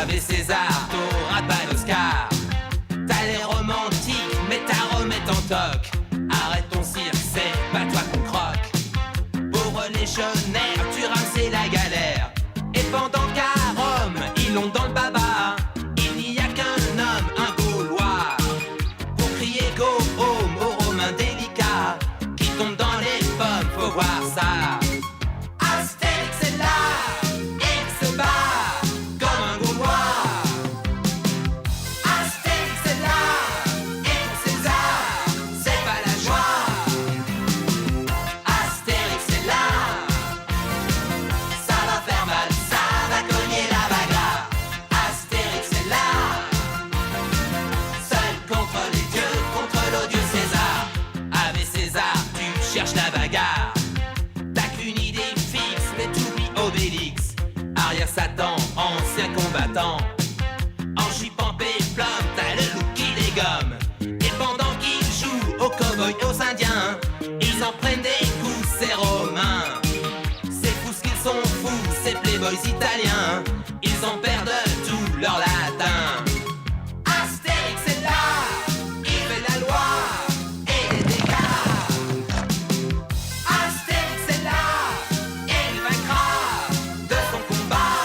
Ave César, t'auras pas l'Oscar. T'as l'air romantique, mais ta Rome est en toc. Arrête ton cirque, c'est pas toi qu'on croque. Pauvre légionnaire, tu rames, c'est la galère. Et pendant qu'à Rome, ils l'ont dans le baba, il n'y a qu'un homme, un Gaulois, pour crier go home aux Romains délicats qui tombent dans les pommes, faut voir ça. Astérix est là, et il se bat comme un Gaulois. Astérix est là, et pour César, c'est pas la joie. Astérix est là, ça va faire mal, ça va cogner la bagarre. Astérix est là, seul contre les dieux, contre l'odieux César. Ave César, tu cherches la bagarre. T'as qu'une idée fixe, mais t'oublies Obélix. Arrière Satan, ancien combattant. En jupe en péplum, t'as le look qui les gomme. Et pendant qu'ils jouent aux cow-boys et aux indiens, ils en prennent des coups, ces Romains. C'est fou ce qu'ils sont fous, ces playboys italiens. Ils en perdent tout leur latin. Astérix est là, il fait la loi et les dégâts. Astérix est là, et il vaincra de son combat.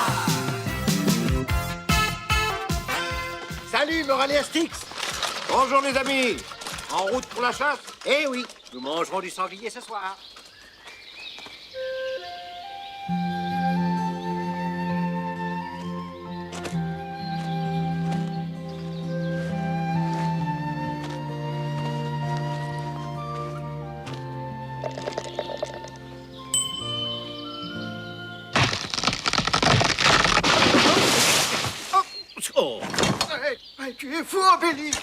Salut, Moral et Astix. Bonjour, les amis. En route pour la chasse? Eh oui, nous mangerons du sanglier ce soir. Oh. Tu es fou, Obélix.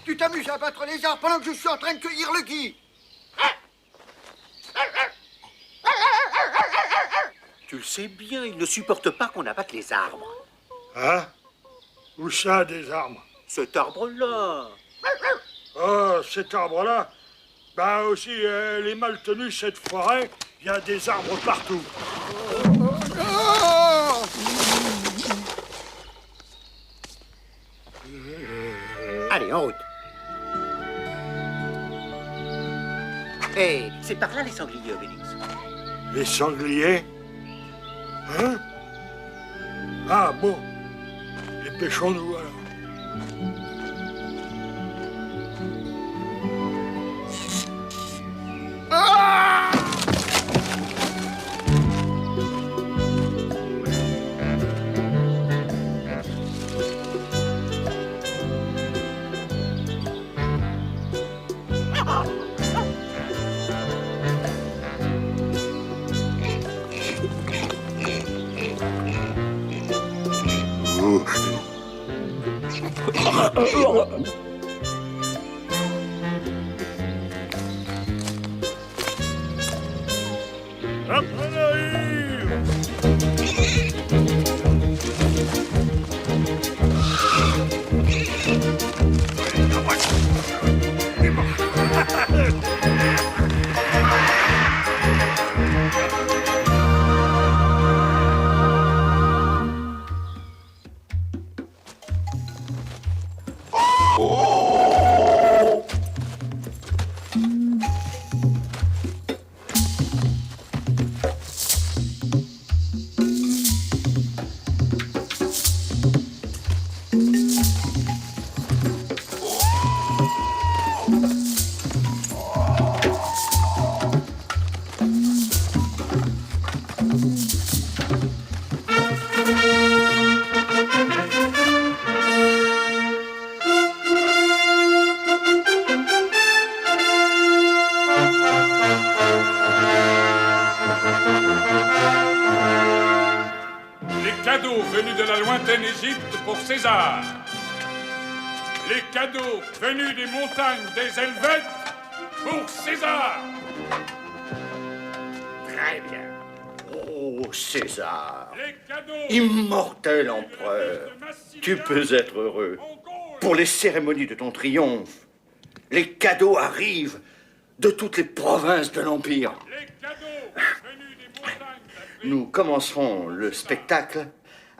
Tu t'amuses à battre les arbres pendant que je suis en train de cueillir le gui. Tu le sais bien, il ne supporte pas qu'on abatte les arbres. Hein? Où ça, des arbres? Cet arbre-là. Oh, cet arbre-là? Bah aussi, elle est mal tenue, cette forêt. Il y a des arbres partout. Oh! Allez, en route. Hé, c'est par là les sangliers, Obélix. Les sangliers? Hein? Ah, bon. Dépêchons-nous, alors. Ah! Hop, on arrive! cadeaux venus de la lointaine Égypte pour César. Les cadeaux venus des montagnes des Helvètes pour César. Très bien. Oh, César, Les cadeaux immortel empereur, tu peux être heureux. Pour les cérémonies de ton triomphe, les cadeaux arrivent de toutes les provinces de l'Empire. Les cadeaux venus des montagnes Nous commencerons le spectacle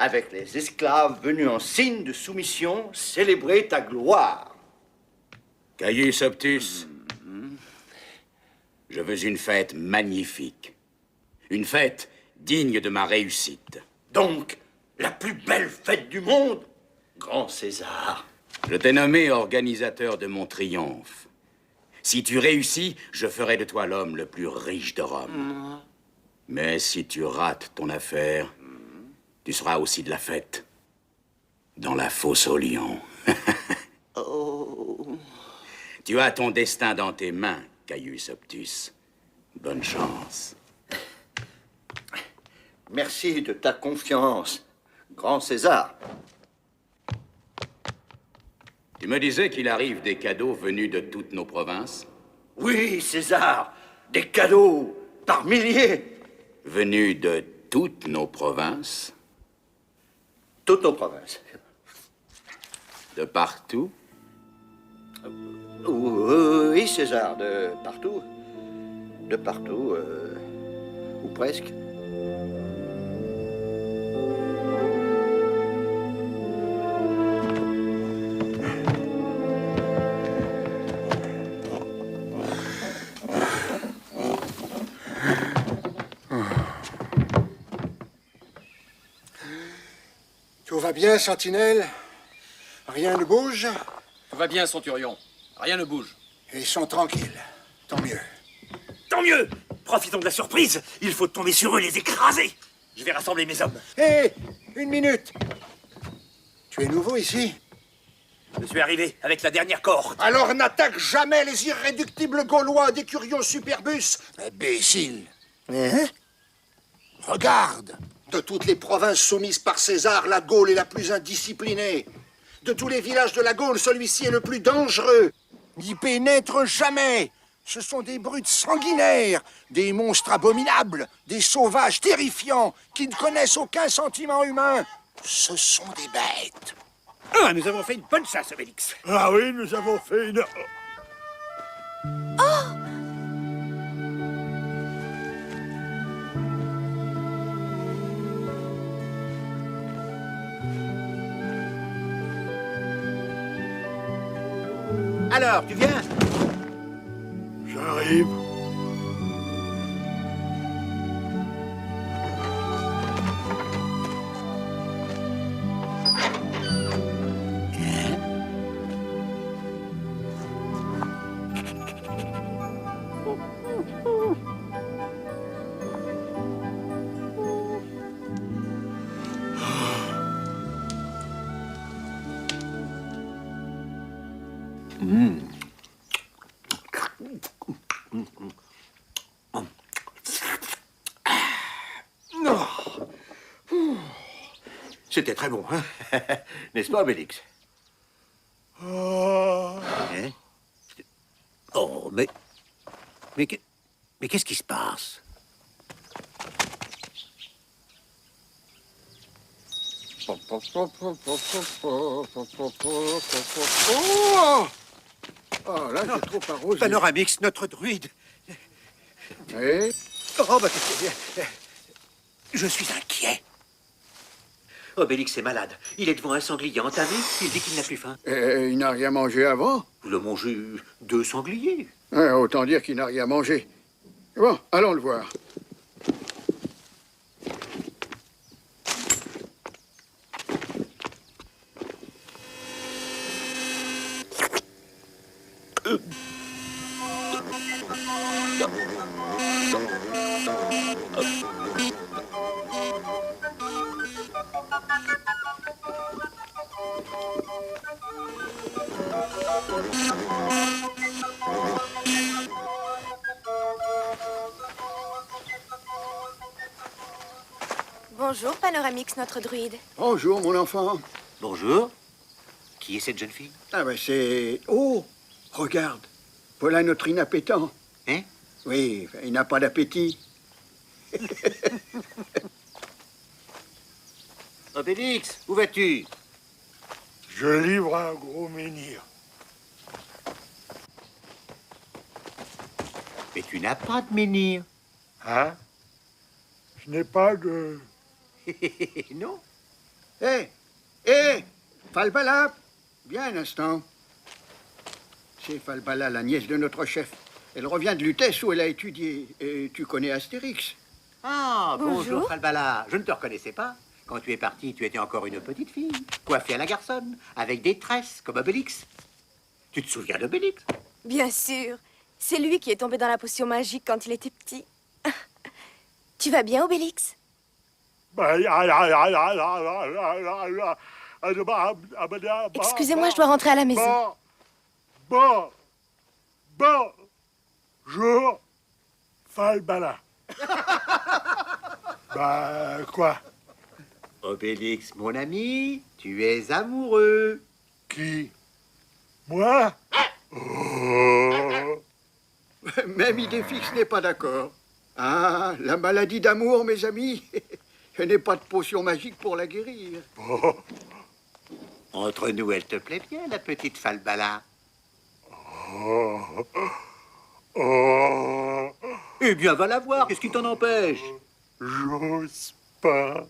avec les esclaves venus en signe de soumission célébrer ta gloire. Caius Optus, je veux une fête magnifique. Une fête digne de ma réussite. Donc, la plus belle fête du monde, grand César. Je t'ai nommé organisateur de mon triomphe. Si tu réussis, je ferai de toi l'homme le plus riche de Rome. Mais si tu rates ton affaire, tu seras aussi de la fête. Dans la fosse aux lions. Tu as ton destin dans tes mains, Caius Optus. Bonne chance. Merci de ta confiance, grand César. Tu me disais qu'il arrive des cadeaux venus de toutes nos provinces? Oui, César, des cadeaux par milliers. Venus de toutes nos provinces? Toutes nos provinces. De partout? Oui, César, de partout. De partout, ou presque. Tout va bien, Sentinelle? Rien ne bouge? Tout va bien, Centurion. Rien ne bouge. Ils sont tranquilles. Tant mieux. Tant mieux! Profitons de la surprise. Il faut tomber sur eux, les écraser. Je vais rassembler mes hommes. Hé! Une minute! Tu es nouveau ici? Je suis arrivé avec la dernière cohorte. Alors n'attaque jamais les irréductibles Gaulois des Curios Superbus! Imbécile! Hein? Regarde! De toutes les provinces soumises par César, la Gaule est la plus indisciplinée. De tous les villages de la Gaule, celui-ci est le plus dangereux. N'y pénètre jamais. Ce sont des brutes sanguinaires, des monstres abominables, des sauvages terrifiants qui ne connaissent aucun sentiment humain. Ce sont des bêtes. Ah, nous avons fait une bonne chasse, Obélix. Ah oui, nous avons fait une... Alors, tu viens? J'arrive. C'était très bon, hein? N'est-ce pas, Obélix? Hein? Oh, mais qu'est-ce qui se passe? Oh, là, j'ai trop arrosé. Panoramix, notre druide. Oui? Oh, bah, je suis inquiet. Obélix est malade. Il est devant un sanglier entamé. Il dit qu'il n'a plus faim. Il n'a rien mangé avant? Il a mangé 2 sangliers. Autant dire qu'il n'a rien mangé. Bon, allons le voir. Bonjour, Panoramix, notre druide. Bonjour, mon enfant. Bonjour. Qui est cette jeune fille? Ah ben c'est... Oh, regarde. Voilà notre inappétant. Hein? Oui, il n'a pas d'appétit. Obélix, où vas-tu? Je livre un gros menhir. Mais tu n'as pas de menhir. Hein? Je n'ai pas de... Non? Hé, Falbala, viens un instant. C'est Falbala, la nièce de notre chef. Elle revient de Lutèce où elle a étudié. Et tu connais Astérix? Ah, bonjour Bonjour. Falbala. Je ne te reconnaissais pas. Quand tu es parti, tu étais encore une petite fille, coiffée à la garçonne, avec des tresses comme Obélix. Tu te souviens d'Obélix? Bien sûr. C'est lui qui est tombé dans la potion magique quand il était petit. Tu vas bien, Obélix? Excusez-moi, je dois rentrer à la maison. Bonjour, Falbala. Bah, quoi? Obélix, mon ami, tu es amoureux. Qui? Moi? Oh. Même Idéfix n'est pas d'accord. Ah, la maladie d'amour, mes amis. Je n'ai pas de potion magique pour la guérir. Oh. Entre nous, elle te plaît bien, la petite Falbala. Oh. Oh. Eh bien, va la voir, qu'est-ce qui t'en empêche? J'ose pas.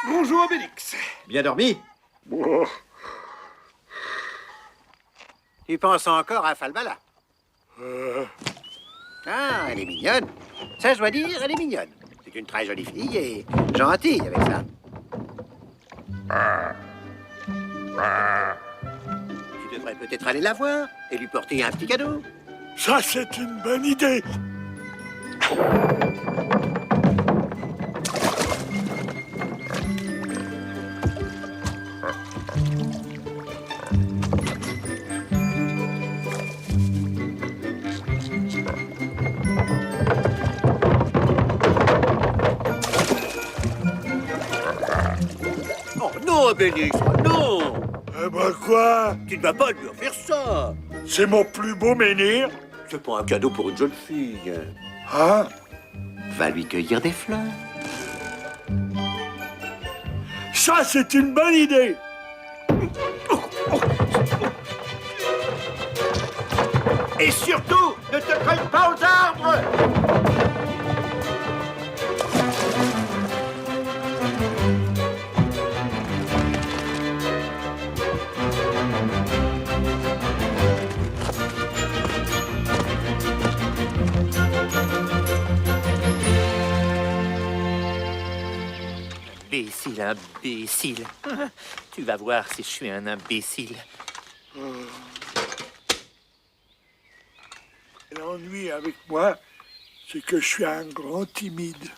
Bonjour, Obélix. Bien dormi? Tu penses encore à Falbala? Ah, elle est mignonne. Ça, je dois dire, elle est mignonne. C'est une très jolie fille et gentille avec ça. Tu devrais peut-être aller la voir et lui porter un petit cadeau. Ça, c'est une bonne idée. Oh non, Obélix, non! Eh ben quoi? Tu ne vas pas lui offrir ça. C'est mon plus beau menhir. C'est pas un cadeau pour une jeune fille. Hein? Va lui cueillir des fleurs. Ça, c'est une bonne idée. Et surtout, ne te colle pas aux arbres. Imbécile, imbécile. Tu vas voir si je suis un imbécile. L'ennui avec moi, c'est que je suis un grand timide.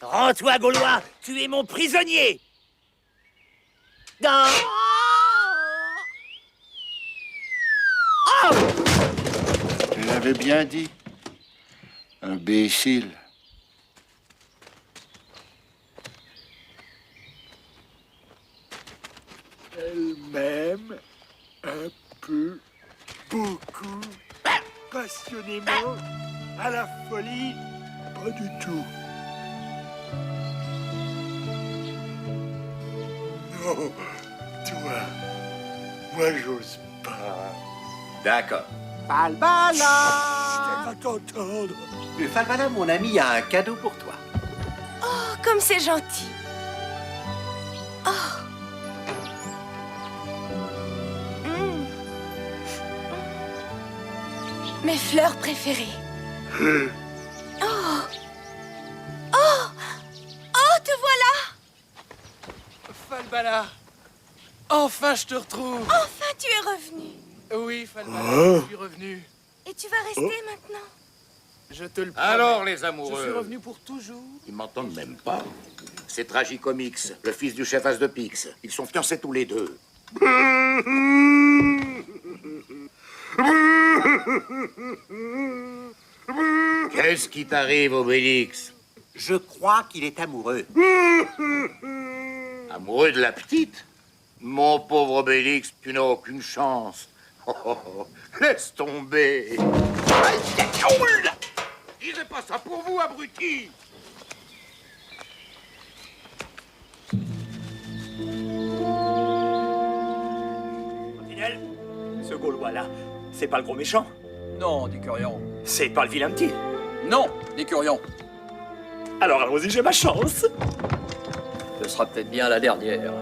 Rends-toi, Gaulois! Tu es mon prisonnier! Non! Je l'avais bien dit. Imbécile. Elle m'aime un peu, beaucoup, passionnément, à la folie, pas du tout. Non, toi, moi j'ose pas. D'accord. Falbala. Je t'ai pas t'entendre. Falbala, mon ami, a un cadeau pour toi. Oh, comme c'est gentil. Oh. Mm. Mes fleurs préférées. Oh. Oh. Oh, te voilà. Falbala, enfin je te retrouve. Enfin, tu es revenu. Oui, Falbala, je suis revenu. Et tu vas rester maintenant? Je te le promets. Alors, les Je suis amoureux, revenu pour toujours. ils m'entendent même pas. C'est Tragicomix, le fils du chef As de Pix. Ils sont fiancés tous les deux. Qu'est-ce qui t'arrive, Obélix? Je crois qu'il est amoureux. Amoureux de la petite? Mon pauvre Obélix, tu n'as aucune chance. Oh, oh, oh, laisse tomber. Aïe, je disais pas ça pour vous, abruti. Sentinelle, ce Gaulois-là, c'est pas le gros méchant? Non, Décurion. C'est pas le vilain petit? Non, Décurion. Alors allons-y, j'ai ma chance. Ce sera peut-être bien la dernière.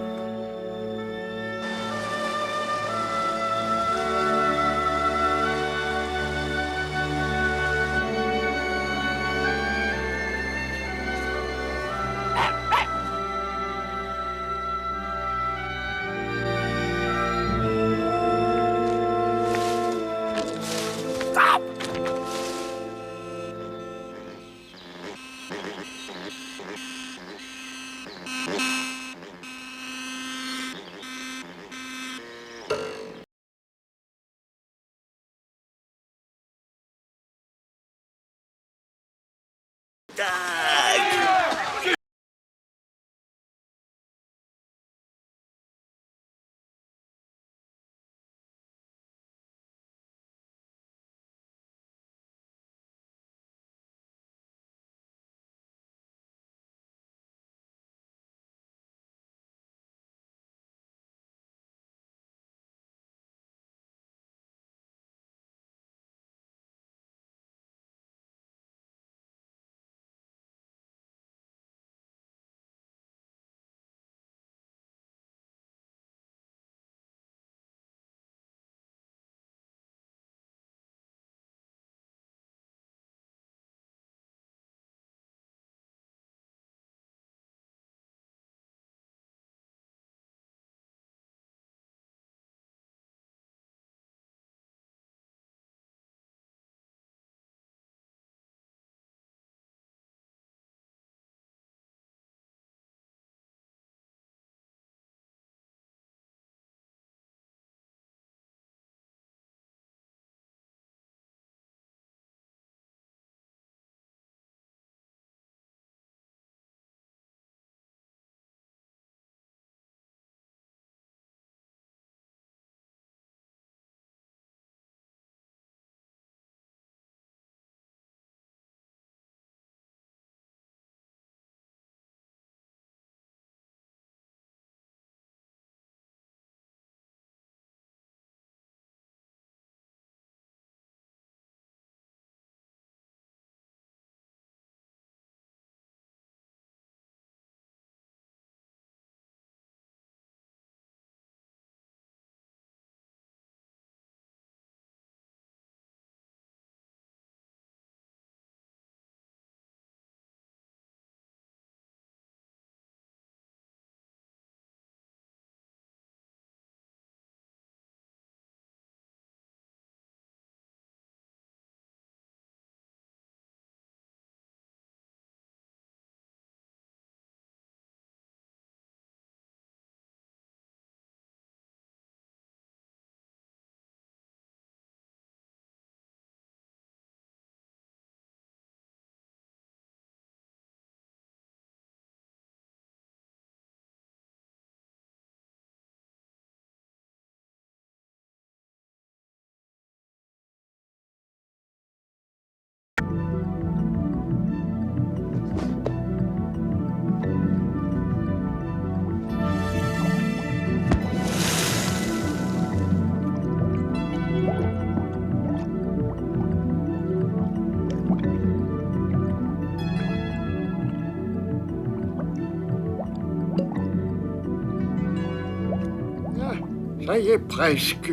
Ça y est, presque.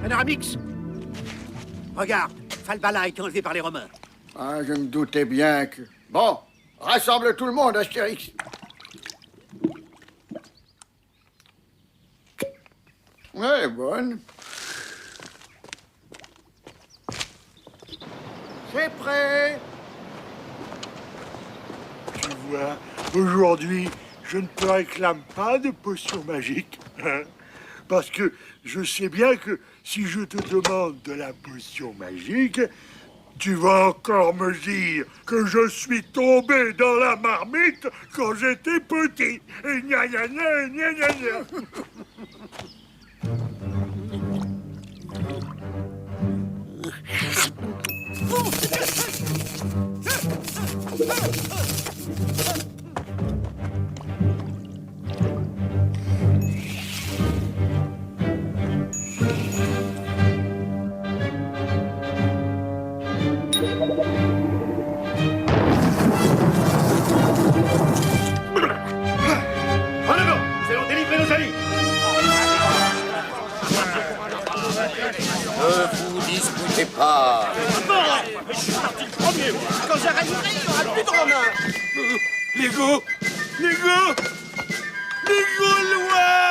Panoramix! Regarde, Falbala a été enlevé par les Romains. Ah, je me doutais bien que... Bon, rassemble tout le monde, Astérix. Ouais, bonne. C'est prêt. Tu vois, Aujourd'hui, je ne te réclame pas de potion magique. Hein, parce que je sais bien que si je te demande de la potion magique, tu vas encore me dire que je suis tombé dans la marmite quand j'étais petit. Et gna gna gna gna gna gna. En avant, nous allons délivrer nos amis. Ne vous disputez pas. Premier. Quand j'arriverai, il n'y aura plus de Romains. Les Gaulois!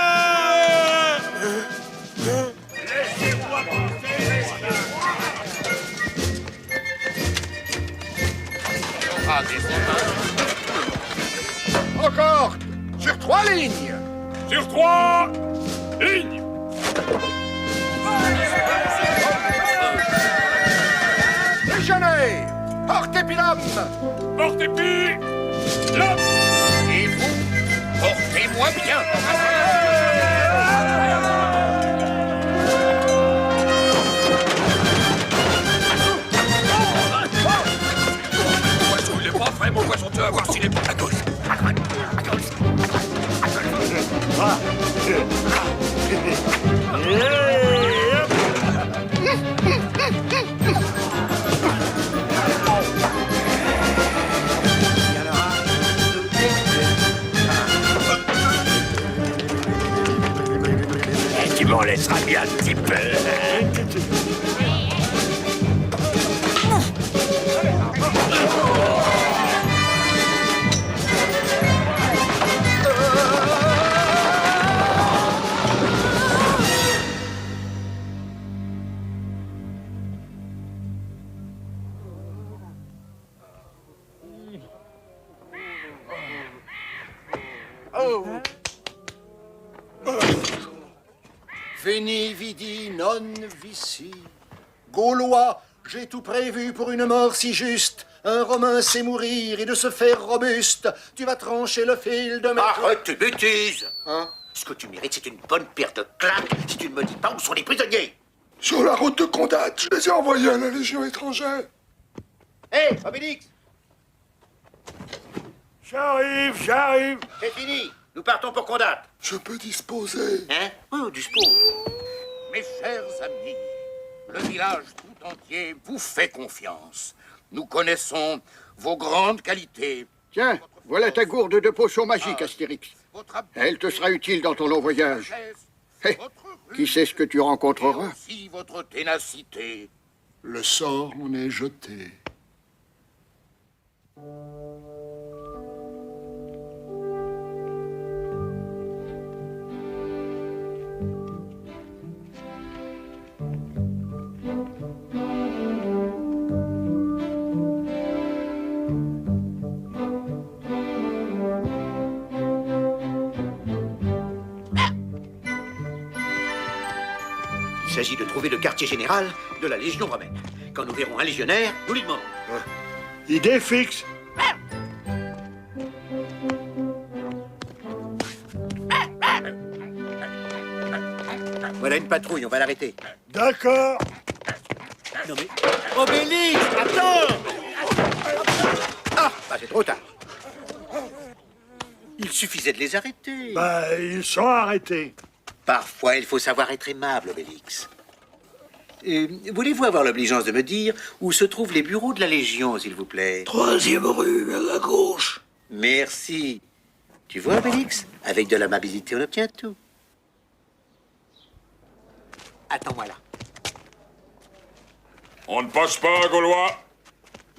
Laissez-moi passer, messieurs. Encore. Sur 3 lignes. Sur 3 lignes. Déjeuner. Portez pilum. Portez-pi. Là. Et vous, portez-moi bien. Mon poisson, il est pas frais, mon poisson. Tu vas voir s'il est pas à gauche. À droite. À gauche. À gauche. Tu m'en laisseras bien un petit peu. Veni vidi non vici. Gaulois, j'ai tout prévu pour une mort si juste. Un Romain sait mourir et de se faire robuste. Tu vas trancher le fil de mes... Arrête tes bêtises. Hein? Ce que tu mérites, c'est une bonne paire de claques si tu ne me dis pas où sont les prisonniers. Sur la route de Condat, je les ai envoyés à la Légion étrangère. Hé, Obélix, J'arrive. c'est fini. Nous partons pour Condat. Je peux disposer. Hein? Oh, du sport. Mes chers amis, le village tout entier vous fait confiance. Nous connaissons vos grandes qualités. Tiens, voilà ta gourde de potion magique, Astérix. Elle te sera utile dans ton long voyage. Hé, qui sait ce que tu rencontreras? Aussi votre ténacité. Le sort en est jeté. Il s'agit de trouver le quartier général de la Légion romaine. Quand nous verrons un légionnaire, nous lui demandons. Idée fixe. Voilà une patrouille, on va l'arrêter. D'accord. Non mais... Obélix, attends! Ah, bah c'est trop tard. Il suffisait de les arrêter. Bah, ils sont arrêtés. Parfois, il faut savoir être aimable, Obélix. Voulez-vous avoir l'obligeance de me dire où se trouvent les bureaux de la Légion, s'il vous plaît? 3e rue, à la gauche. Merci. Tu vois, Obélix, avec de l'amabilité, on obtient tout. Attends-moi là. On ne passe pas, Gaulois.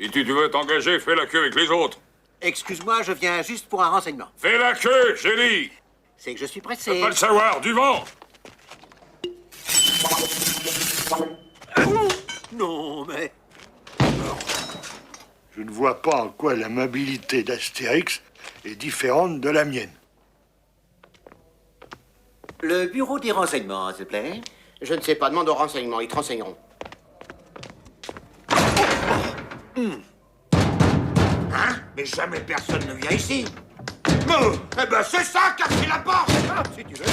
Si tu veux t'engager, fais la queue avec les autres. Excuse-moi, je viens juste pour un renseignement. Fais la queue, j'ai dit. C'est que je suis Je pressé. peux pas le savoir, du vent. Non, mais... Je ne vois pas en quoi l'amabilité d'Astérix est différente de la mienne. Le bureau des renseignements, s'il te plaît. Je ne sais pas, demande aux renseignements, ils te renseigneront. Hein? Mais jamais personne ne vient ici. Eh ben c'est ça, casser la porte. Si tu veux.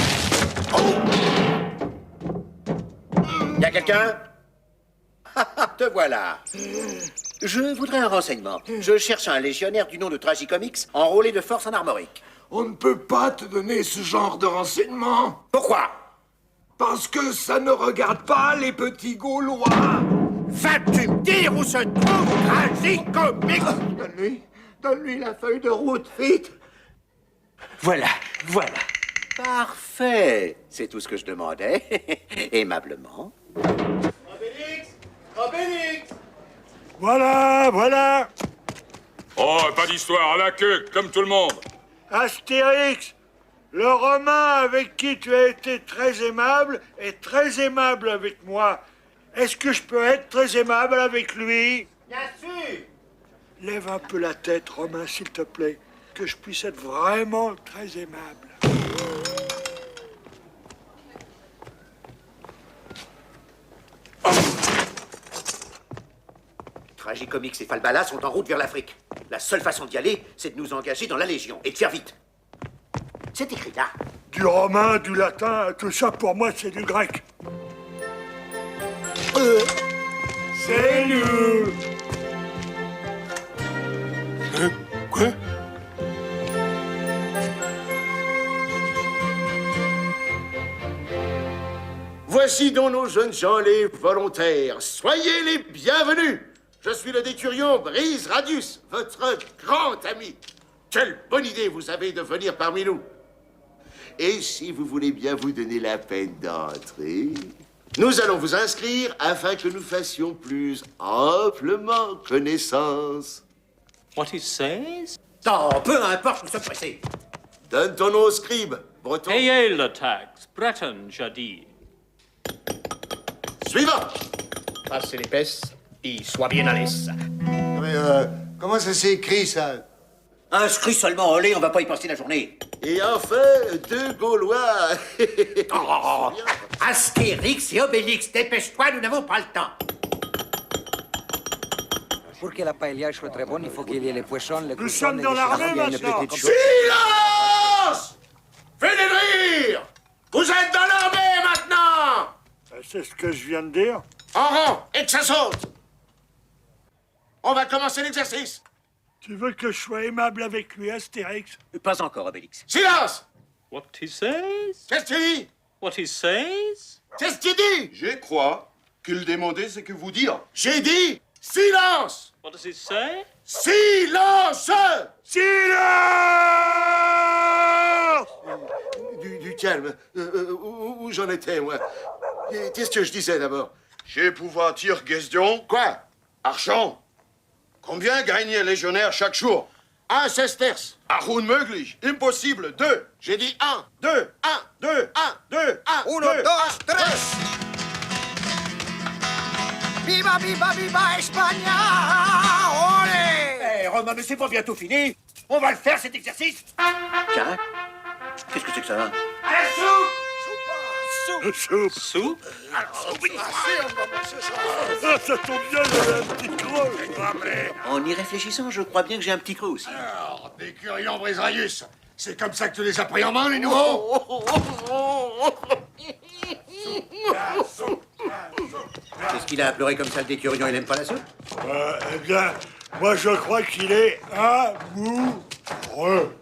Y a quelqu'un? Te voilà. Je voudrais un renseignement. Je cherche un légionnaire du nom de Tragicomics enrôlé de force en armorique. On ne peut pas te donner ce genre de renseignements. Pourquoi? Parce que ça ne regarde pas les petits Gaulois. Vas-tu me dire où se trouve Tragicomics? Donne-lui la feuille de route, vite. Voilà. Parfait. C'est tout ce que je demandais. Aimablement. Obélix! Voilà. Oh, pas d'histoire, à la queue, comme tout le monde. Astérix, le Romain avec qui tu as été très aimable est très aimable avec moi. Est-ce que je peux être très aimable avec lui? Bien sûr. Lève un peu la tête, Romain, s'il te plaît, que je puisse être vraiment très aimable. Tragicomics et Falbala sont en route vers l'Afrique. La seule façon d'y aller, c'est de nous engager dans la Légion et de faire vite. C'est écrit là. Du romain, du latin, tout ça pour moi c'est du grec. C'est nous. Quoi? Voici donc nos jeunes gens, les volontaires. Soyez les bienvenus. Je suis le décurion Brise Radius, votre grand ami. Quelle bonne idée vous avez de venir parmi nous. Et si vous voulez bien vous donner la peine d'entrer, nous allons vous inscrire afin que nous fassions plus amplement connaissance. What he says? Non, peu importe, nous sommes pressés. Donne ton nom au scribe, breton. Ayez le tax, Breton, jadis. Suivant. Passez l'épaisse et sois bien à l'aise. Mais comment ça s'écrit, ça? Inscrit seulement au lait, on va pas y passer la journée. Et enfin, deux Gaulois. Oh, Astérix et Obélix, dépêche-toi, nous n'avons pas le temps. Pour que la paella soit très bonne, il faut qu'il y ait les poissons, les Nous sommes dans l'armée maintenant. Silence! Faites de rire! Vous êtes dans l'armée maintenant! C'est ce que je viens de dire. En rang, et que ça saute! On va commencer l'exercice. Tu veux que je sois aimable avec lui, Astérix? Pas encore, Obélix. Silence! What he says? Qu'est-ce que tu dis? What he says? Qu'est-ce que tu dis? Je crois qu'il demandait ce que vous dire. J'ai dit silence! What does he say? Silence! Silence! Du calme. Où j'en étais, moi? Qu'est-ce que je disais d'abord? Je pouvoir dire question. Quoi? Argent. Combien gagne un légionnaire chaque jour? 1 sesterce. Unmöglich. Impossible. 2. J'ai dit 1, 2, 1, 2, 1, 2, 1, 1, 2, 2, 3. Viva, viva, viva España! Olé! Eh, Romain, mais c'est pas bientôt fini. On va le faire, cet exercice. Tiens, qu'est-ce que c'est que ça? À la soupe! Soup? Ça tombe bien, j'avais un petit creux. En y réfléchissant, je crois bien que j'ai un petit creux aussi. Alors, décurion Brisraius, c'est comme ça que tu les as pris en main, les nouveaux? Qu'est-ce qu'il a à pleurer comme ça, le décurion? Il aime pas la soupe? Eh bien, moi je crois qu'il est amoureux.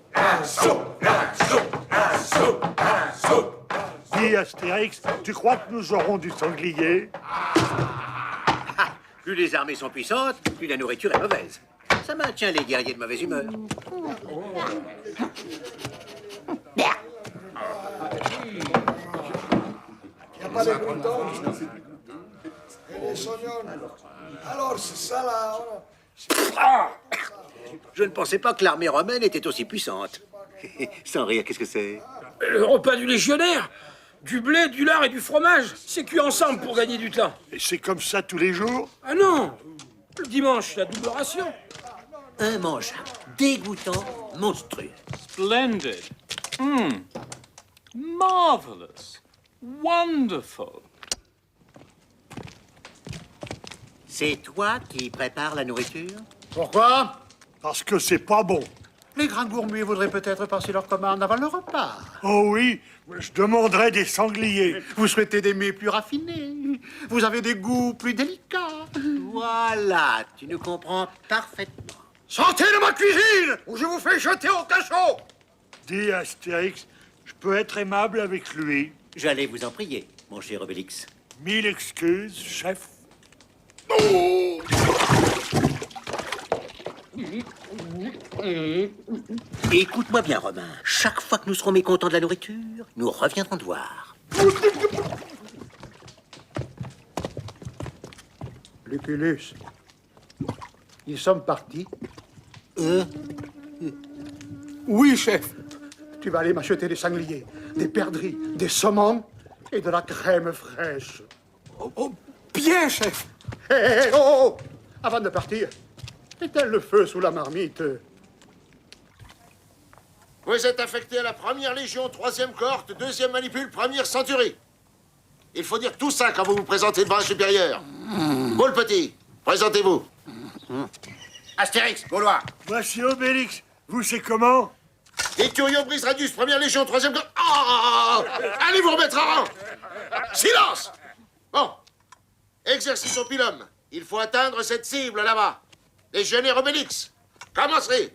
Dis, Astérix, tu crois que nous aurons du sanglier? Plus les armées sont puissantes, plus la nourriture est mauvaise. Ça maintient les guerriers de mauvaise humeur. Alors, c'est ça, là. Je ne pensais pas que l'armée romaine était aussi puissante. Sans rire, qu'est-ce que c'est? Le repas du légionnaire. Du blé, du lard et du fromage. C'est cuit ensemble pour gagner du temps. Et c'est comme ça tous les jours? Ah non! Le dimanche, la double ration. immangeable, dégoûtant, monstrueux. Splendid. Marvelous. Wonderful. C'est toi qui prépares la nourriture? Pourquoi? Parce que c'est pas bon. Les grands gourmets voudraient peut-être passer leur commande avant le repas. Oh oui, je demanderais des sangliers. Vous souhaitez des mets plus raffinés. Vous avez des goûts plus délicats. Voilà, tu nous comprends parfaitement. Sortez de ma cuisine ou je vous fais jeter au cachot. Dis Astérix, je peux être aimable avec lui. J'allais vous en prier, mon cher Obélix. 1000 excuses, chef. Écoute-moi bien, Romain. Chaque fois que nous serons mécontents de la nourriture, nous reviendrons te voir. Lucullus, ils sont partis. Oui, chef. Tu vas aller m'acheter des sangliers, des perdrix, des saumons et de la crème fraîche. Oh, bien, chef. Oh! Avant de partir, éteins le feu sous la marmite. Vous êtes affecté à la 1re Légion, 3e cohorte, 2e manipule, 1re centurie. Il faut dire tout ça quand vous vous présentez devant un supérieur. Vous, le petit, présentez-vous. Astérix, Gaulois. Voici Obélix. Vous, c'est comment? Ithurion Brise Radius, 1re Légion, 3e cohorte. Allez vous remettre en rang. Silence. Bon. Exercice au pilum. Il faut atteindre cette cible là-bas. Légionnaire Obélix. Commencez.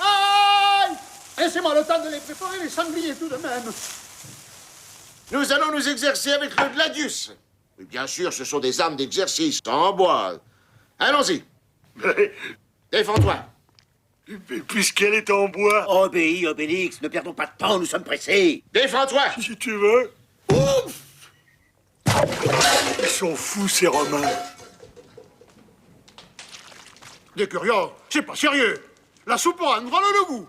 Aïe! Laissez-moi le temps de les préparer, les sangliers tout de même. Nous allons nous exercer avec le gladius. Et bien sûr, ce sont des armes d'exercice, en bois. Allons-y. Défends-toi. Puisqu'elle est en bois. Obéis, Obélix, ne perdons pas de temps, nous sommes pressés. Défends-toi. Si tu veux. Ouf! Ils sont fous, ces Romains. Des curieux, c'est pas sérieux. La soupe en voilà le goût.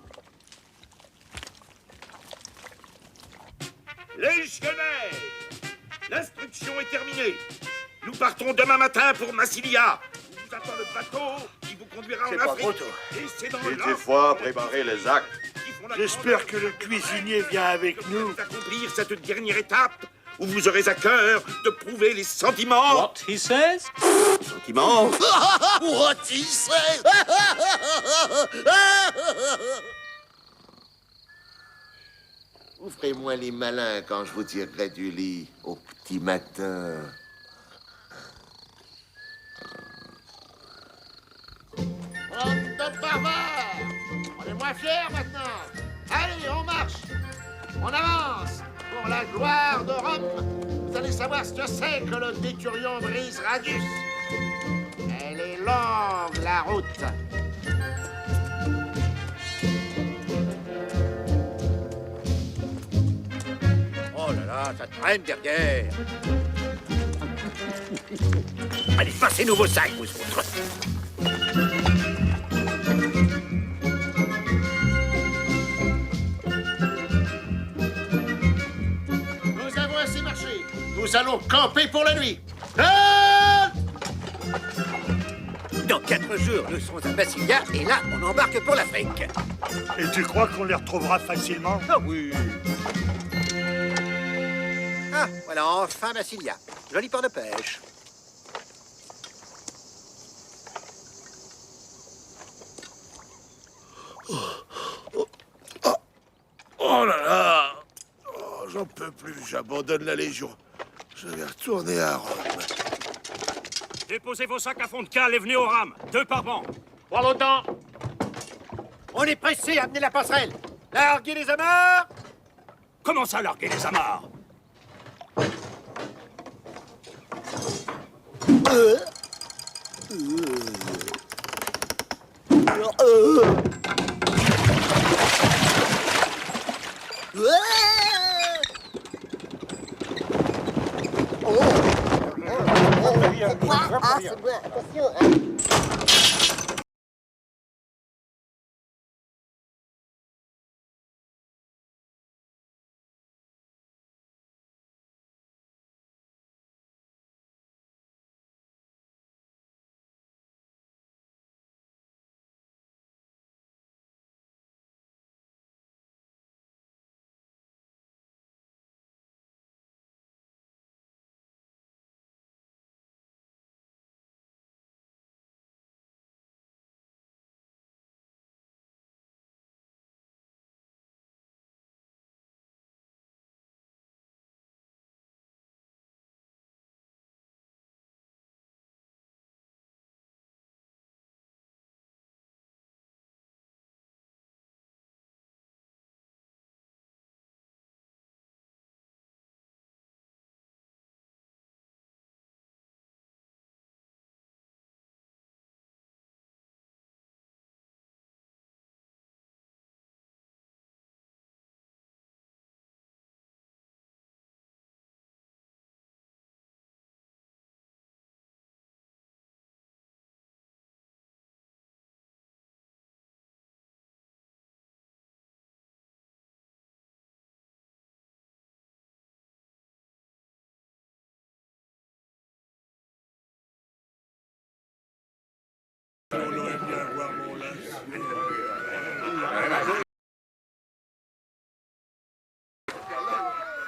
Légionnaires, l'instruction est terminée. Nous partons demain matin pour Massilia. On vous attend le bateau qui vous conduira en Afrique. Et c'est dans Il faut préparer les actes. J'espère que le cuisinier vient avec nous. Accomplir cette dernière étape où vous aurez à cœur de prouver les sentiments. What he says? Sentiments. What he says? Vous ferez moins les malins quand je vous tirerai du lit au petit matin. Bande de barbares! On est moins fiers maintenant. Allez, on marche. On avance. Pour la gloire de Rome, vous allez savoir ce que c'est que le déturion Brise Radius. Elle est longue, la route. Oh là là, ça traîne derrière. Allez, passez-nous vos sacs, vous autres. Nous avons assez marché. Nous allons camper pour la nuit. Dans 4 jours, nous serons à Massilia et là, on embarque pour l'Afrique. Et tu crois qu'on les retrouvera facilement? Ah oui. Ah, voilà, enfin Massilia. Joli port de pêche. Oh là là! Oh, j'en peux plus, j'abandonne la Légion. Je vais retourner à Rome. Déposez vos sacs à fond de cale et venez au rame. 2 par banc. Voilà autant. On est pressé, amenez la passerelle. Larguez les amarres. Comment ça, larguer les amarres? Ah, c'est bon, attention.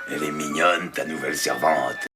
Elle est mignonne, ta nouvelle servante.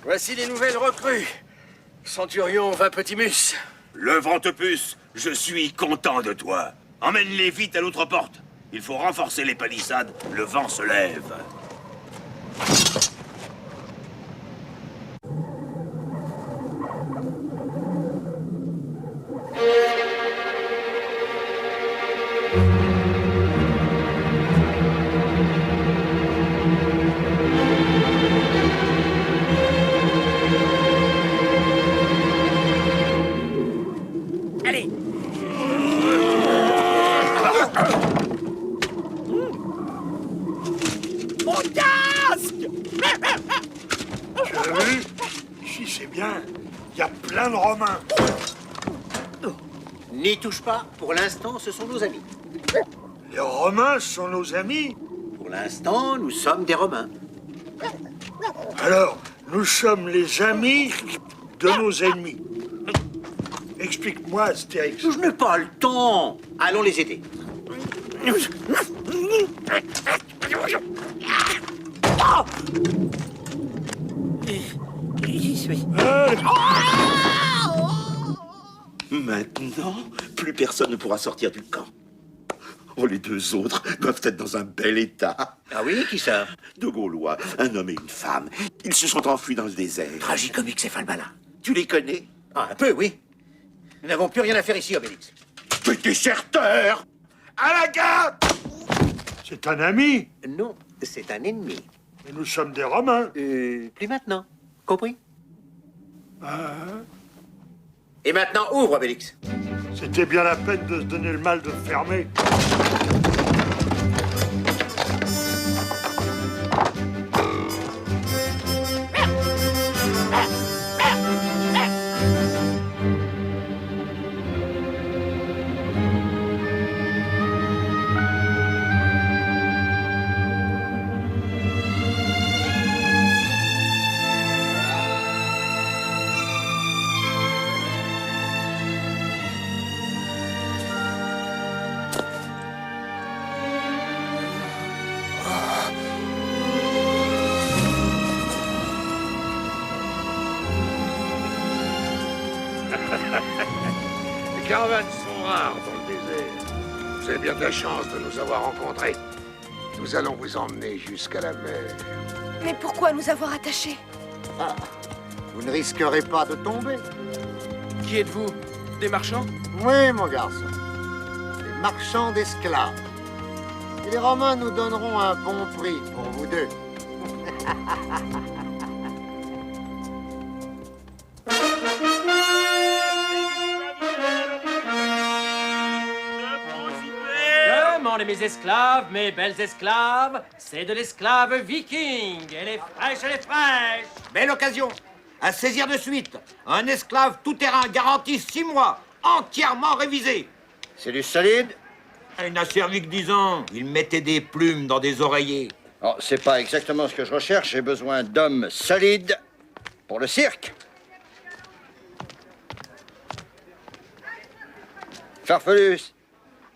Voici les nouvelles recrues. Centurion Vapetimus. Le Ventepuce, je suis content de toi. Emmène-les vite à l'autre porte. Il faut renforcer les palissades, le vent se lève. Allez. Mon casque! Tu as vu? Ici, c'est bien. Il y a plein de Romains. N'y touche pas. Pour l'instant, ce sont nos amis. Les Romains sont nos amis? Pour l'instant, nous sommes des Romains. Alors, nous sommes les amis de nos ennemis. Explique-moi, Astérix. Je n'ai pas le temps. Allons les aider. Maintenant, plus personne ne pourra sortir du camp. Oh, les deux autres doivent être dans un bel état. Ah oui, qui ça? Deux Gaulois, un homme et une femme. Ils se sont enfuis dans le désert. Tragicomix et Falbala. Tu les connais? Ah, un peu, oui. Nous n'avons plus rien à faire ici, Obélix. Mais déserteur! À la garde! C'est un ami. Non, c'est un ennemi. Mais nous sommes des Romains. Plus maintenant. Compris? Et maintenant, ouvre, Obélix. C'était bien la peine de se donner le mal de fermer. Les caravanes sont rares dans le désert. Vous avez bien de la chance de nous avoir rencontrés. Nous allons vous emmener jusqu'à la mer. Mais pourquoi nous avoir attachés? Ah, vous ne risquerez pas de tomber. Qui êtes-vous? Des marchands? Oui, mon garçon. Des marchands d'esclaves. Et les Romains nous donneront un bon prix pour vous deux. Demandez mes esclaves, mes belles esclaves, c'est de l'esclave viking. Elle est fraîche, elle est fraîche. Belle occasion. À saisir de suite. Un esclave tout-terrain garanti 6 mois. Entièrement révisé. C'est du solide? Il n'a servi que 10 ans. Il mettait des plumes dans des oreillers. Oh, c'est pas exactement ce que je recherche. J'ai besoin d'hommes solides pour le cirque. Farfelus,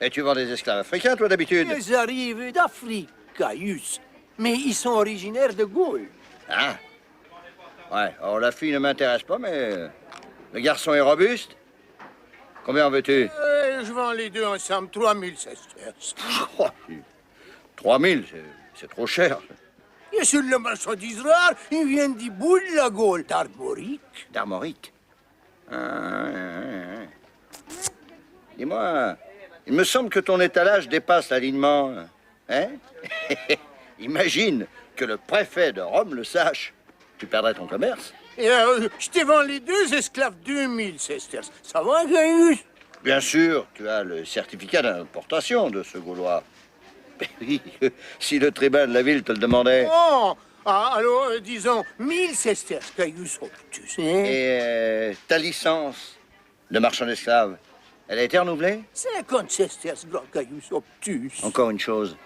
et tu vends des esclaves africains, toi, d'habitude? Ils arrivent d'Afrique, Caius. Mais ils sont originaires de Gaule. Ah. Ouais, alors la fille ne m'intéresse pas, mais le garçon est robuste. Combien en veux-tu? Je vends les deux ensemble, 3000 sesterces. 3000, c'est trop cher. Et sur le marchandise rare, ils viennent du bout de la Gaule, d'Armorique. D'Armorique? Dis-moi, il me semble que ton étalage dépasse l'alignement. Hein? Imagine que le préfet de Rome le sache. Tu perdrais ton commerce. Et je te vends les deux esclaves 2000 sesterces. Ça va, Caius? Bien sûr, tu as le certificat d'importation de ce Gaulois. Mais oui, si le tribun de la ville te le demandait. Oh, alors, disons 1000 sesterces, Caius Optus. Hein? Et ta licence de marchand d'esclaves, elle a été renouvelée? 50 sesterces, grand Caius Optus. Encore une chose.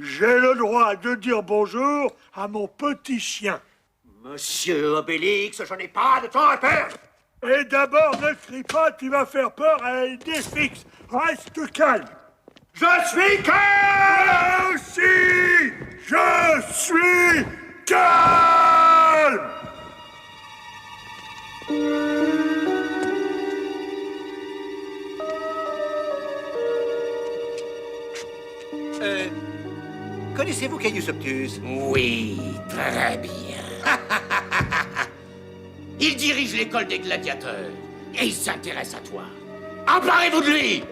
J'ai le droit de dire bonjour à mon petit chien. Monsieur Obélix, je n'ai pas de temps à perdre. Et d'abord, ne crie pas, tu vas faire peur à une fixe. Reste calme. Je suis calme! Moi aussi, je suis calme! Connaissez-vous Caius Obtus? Oui, très bien. Il dirige l'école des gladiateurs et il s'intéresse à toi. Emparez-vous de lui!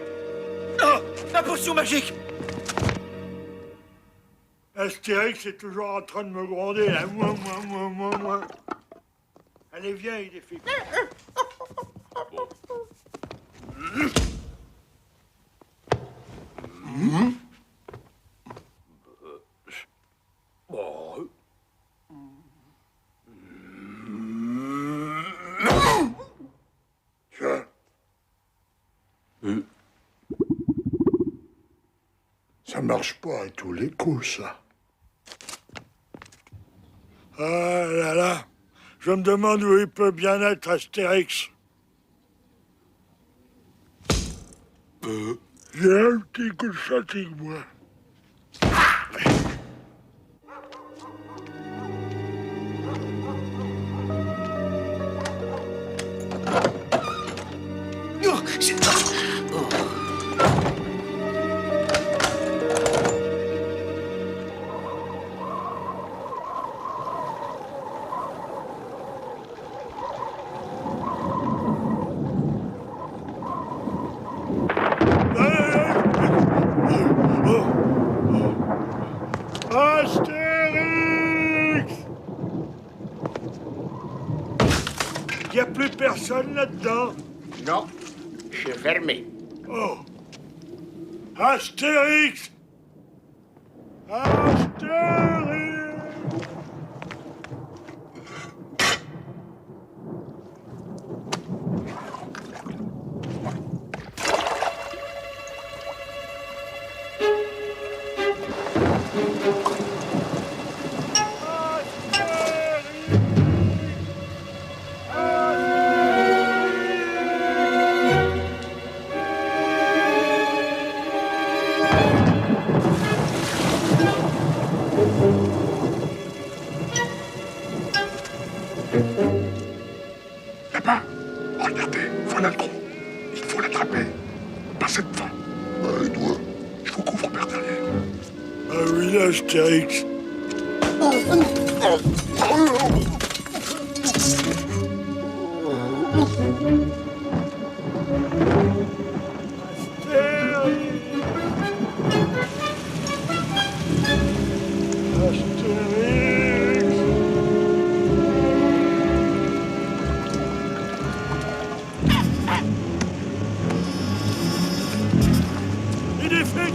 Oh, la potion magique! Astérix est toujours en train de me gronder, là. Moi. Allez, viens, il est fixe. Ça marche pas à tous les coups, ça. Ah là là, je me demande où il peut bien être, Astérix. J'ai un petit coup de fatigue, moi. Astérix! Y a plus personne là-dedans? Non, c'est fermé. Oh! Astérix! Astérix! Là-bas, regardez, voilà le trou. Il faut l'attraper. Par cette fin. Les doigts. Il faut qu'on repère derrière. Ah oui, là, Astérix. Il est fait.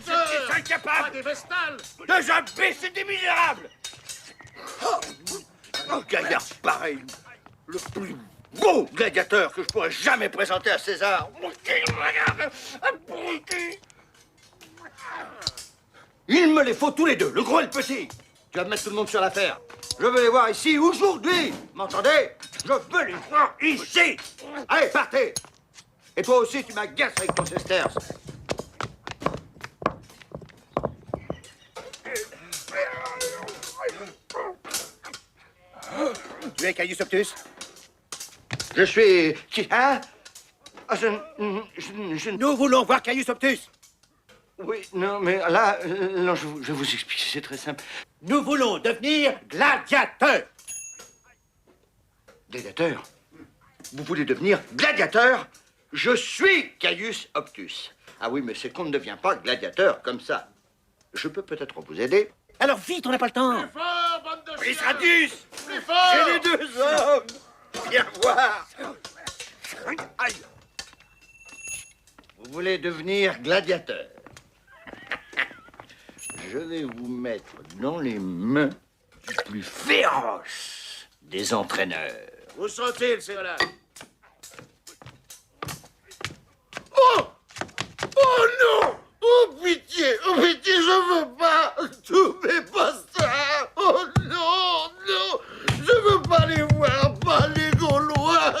Des incapables, des vestales, des imbéciles, des misérables. Un gaillard pareil, le plus beau gladiateur que je pourrais jamais présenter à César. Il me les faut tous les deux, le gros et le petit. Tu vas mettre tout le monde sur l'affaire. Je veux les voir ici aujourd'hui. M'entendez? Je veux les voir ici. Allez, partez. Et toi aussi, tu m'agaces avec ton sesterce. Tu es Caius Optus? Je suis... Qui? Hein? Ah, Nous voulons voir Caius Optus. Oui, non, mais là... non, je vais vous expliquer, c'est très simple. Nous voulons devenir gladiateurs. Gladiateur? Vous voulez devenir gladiateur? Je suis Caius Optus. Ah oui, mais c'est qu'on ne devient pas gladiateur comme ça. Je peux peut-être vous aider. Alors vite, on n'a pas le temps. Plus fort, bande de Pris chiens. Radius! Plus fort. J'ai les deux hommes! Viens voir! Aïe! Vous voulez devenir gladiateur? Je vais vous mettre dans les mains du plus féroce des entraîneurs. Où sont-ils, ces là? Oh! Oh non! Oh pitié, je veux pas! Tout mais pas ça! Oh non, non! Je veux pas les voir, pas les Gaulois!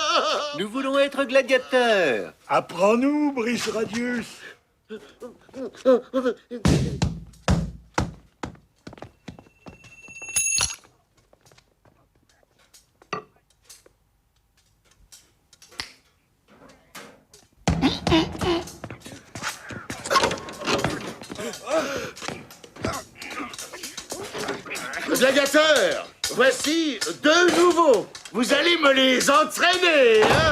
Nous voulons être gladiateurs. Apprends-nous, Brice Radius. Gladiateurs, voici deux nouveaux. Vous allez me les entraîner, hein?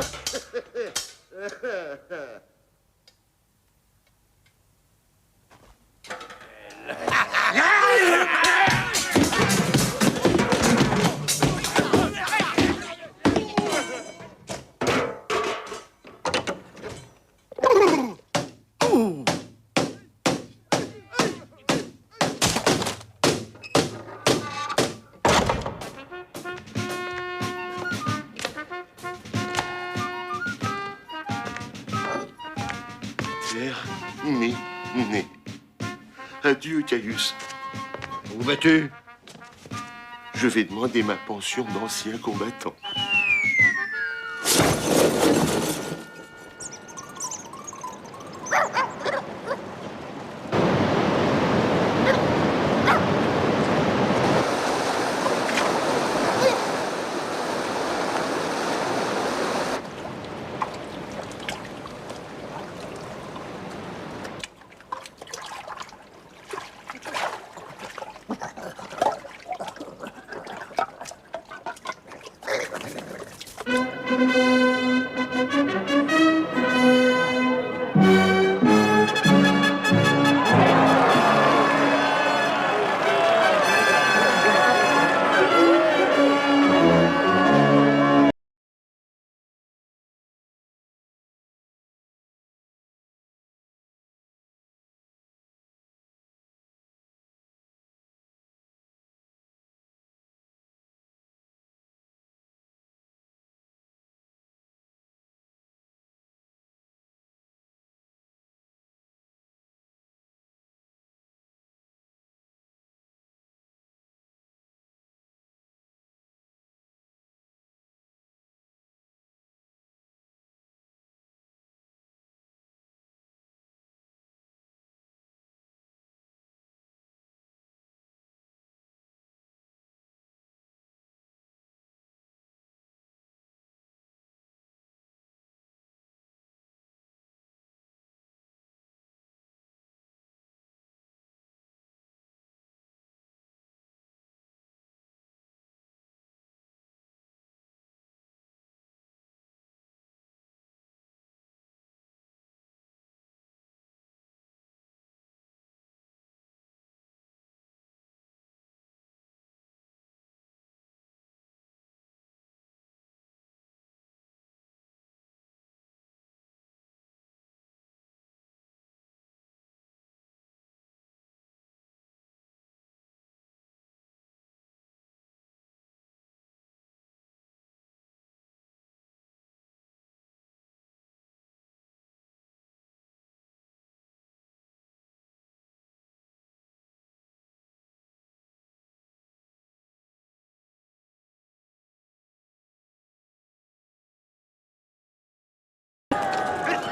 Terminé. Adieu, Caius. Où vas-tu? Je vais demander ma pension d'ancien combattant.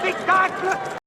Spectacle!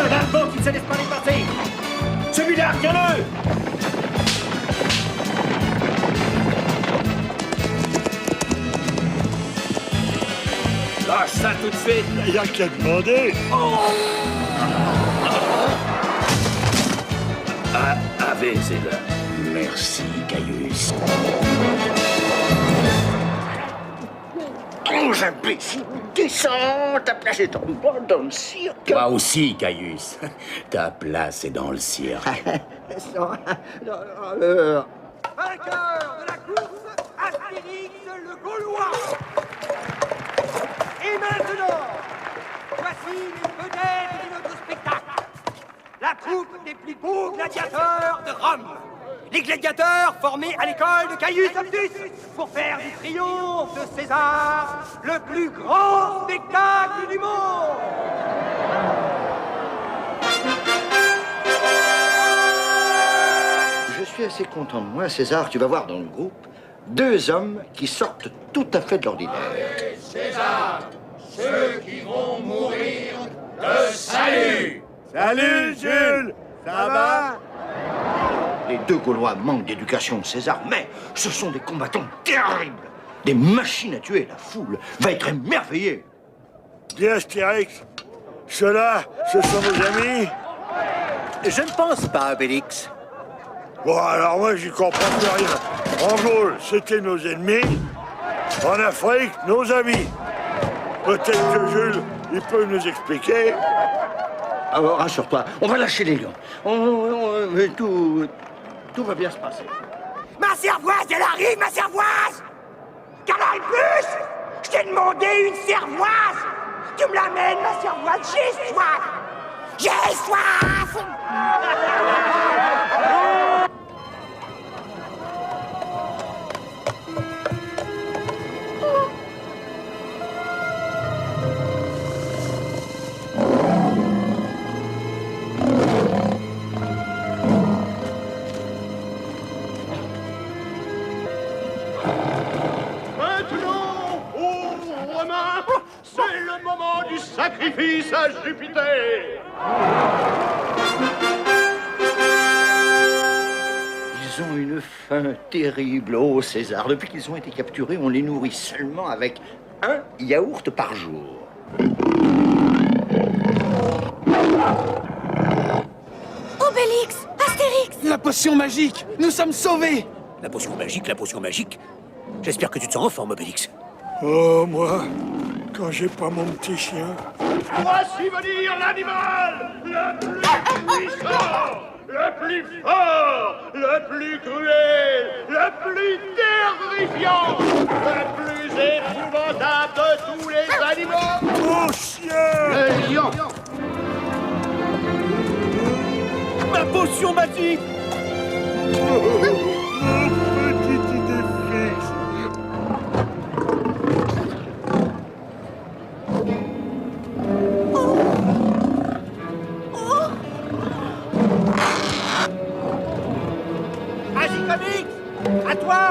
L'argot qui ne se laisse pas dépasser. Celui-là, tiens-le. Lâche ça tout de suite. Il n'y a qu'à demander. Avez-c'est là. Merci, Caius. Oh, imbécile, descends, ta place est en bas dans le cirque. Toi aussi, Caius. Ta place est dans le cirque. Vainqueur de la course, Astérix le Gaulois. Et maintenant, voici les vedettes de notre spectacle. La troupe des plus beaux gladiateurs de Rome. Les gladiateurs formés à l'école de Caius Optus pour faire du triomphe de César le plus grand spectacle du monde. Je suis assez content de moi, César. Tu vas voir dans le groupe 2 hommes qui sortent tout à fait de l'ordinaire. Allez, César, ceux qui vont mourir te saluent. Salut, Jules. Ça va? Les 2 Gaulois manquent d'éducation, César, mais ce sont des combattants terribles. Des machines à tuer. La foule va être émerveillée. Bien, Astérix. Ceux-là, ce sont nos amis? Je ne pense pas, Obélix. Bon, alors moi, j'y comprends plus rien. En Gaule, c'était nos ennemis. En Afrique, nos amis. Peut-être que Jules, il peut nous expliquer. Alors, rassure-toi, on va lâcher les lions. Tout va bien se passer. Ma cervoise, elle arrive, ma cervoise! Canalbus! Je t'ai demandé une cervoise! Tu me l'amènes, ma cervoise, j'ai soif! J'ai soif! C'est le moment du sacrifice à Jupiter. Ils ont une faim terrible, oh César. Depuis qu'ils ont été capturés, on les nourrit seulement avec 1 yaourt par jour. Obélix! Astérix! La potion magique! Nous sommes sauvés! La potion magique, la potion magique. J'espère que tu te sens en forme, Obélix. Oh, moi, quand j'ai pas mon petit chien. Voici venir l'animal le plus puissant, le plus fort, le plus cruel, le plus terrifiant, le plus épouvantable de tous les animaux. Mon chien! Le lion. Ma potion magique! Petite idée fixe. Agicomix! À toi!